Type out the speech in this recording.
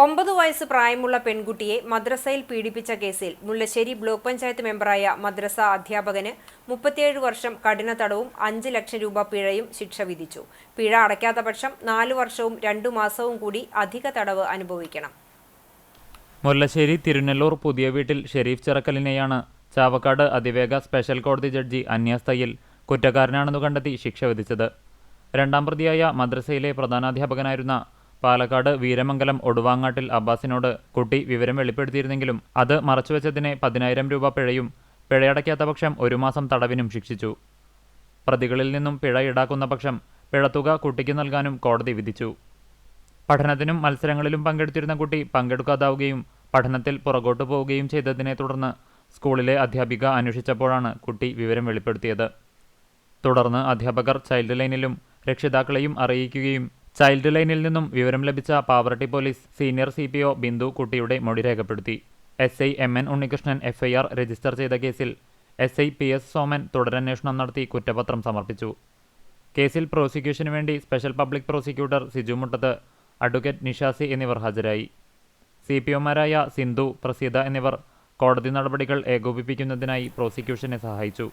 9 വയസ്സ് പ്രായമുള്ള പെൺകുട്ടിയെ മദ്രസയിൽ പീഡിപ്പിച്ച കേസിൽ മുല്ലശ്ശേരി ബ്ലോക്ക് പഞ്ചായത്ത് മെമ്പറായ മദ്രസ അധ്യാപകന് 37 വർഷം കഠിന തടവും 5 ലക്ഷം രൂപ പിഴയും ശിക്ഷ വിധിച്ചു. പിഴ അടയ്ക്കാത്ത പക്ഷം 4 വർഷവും 2 മാസവും കൂടി അധിക തടവ് അനുഭവിക്കണം. മുല്ലശ്ശേരി തിരുനെല്ലൂർ പുതിയ വീട്ടിൽ ഷെരീഫ് ചിറക്കലിനെയാണ് ചാവക്കാട് അതിവേഗ സ്പെഷ്യൽ കോടതി ജഡ്ജി അന്യാസ് തയ്യിൽ കുറ്റക്കാരനാണെന്നു കണ്ടെത്തി ശിക്ഷ വിധിച്ചത്. രണ്ടാം പ്രതിയായ മദ്രസയിലെ പ്രധാനാധ്യാപകനായിരുന്ന പാലക്കാട് വീരമംഗലം ഒടുവാങ്ങാട്ടിൽ അബ്ബാസിനോട് കുട്ടി വിവരം വെളിപ്പെടുത്തിയിരുന്നെങ്കിലും അത് മറച്ചുവെച്ചതിന് 10,000 രൂപ പിഴയും പിഴയടയ്ക്കാത്ത പക്ഷം 1 മാസം തടവിനും ശിക്ഷിച്ചു. പ്രതികളിൽ നിന്നും പിഴ ഈടാക്കുന്ന പക്ഷം പിഴത്തുക കുട്ടിക്ക് നൽകാനും കോടതി വിധിച്ചു. പഠനത്തിനും മത്സരങ്ങളിലും പങ്കെടുത്തിരുന്ന കുട്ടി പങ്കെടുക്കാതാവുകയും പഠനത്തിൽ പുറകോട്ടു പോവുകയും ചെയ്തതിനെ തുടർന്ന് സ്കൂളിലെ അധ്യാപിക അന്വേഷിച്ചപ്പോഴാണ് കുട്ടി വിവരം വെളിപ്പെടുത്തിയത്. തുടർന്ന് അധ്യാപകർ ചൈൽഡ് ലൈനിലും രക്ഷിതാക്കളെയും അറിയിക്കുകയും ചൈൽഡ് ലൈനിൽ നിന്നും വിവരം ലഭിച്ച Pavaratty police senior CPO Bindu കുട്ടിയുടെ മൊഴി രേഖപ്പെടുത്തി. SI MN Unnikrishnan FIR register ചെയ്ത കേസിൽ SI PS സോമൻ തുടരന്വേഷണം നടത്തി കുറ്റപത്രം സമർപ്പിച്ചു. കേസിൽ പ്രോസിക്യൂഷനു വേണ്ടി സ്പെഷ്യൽ പബ്ലിക് പ്രോസിക്യൂട്ടർ സിജു മുട്ടത്ത്, അഡ്വക്കേറ്റ് നിഷാസി എന്നിവർ ഹാജരായി. CPOമാരായ സിന്ധു, പ്രസീത എന്നിവർ കോടതി നടപടികൾ ഏകോപിപ്പിക്കുന്നതിനായി പ്രോസിക്യൂഷനെ സഹായിച്ചു.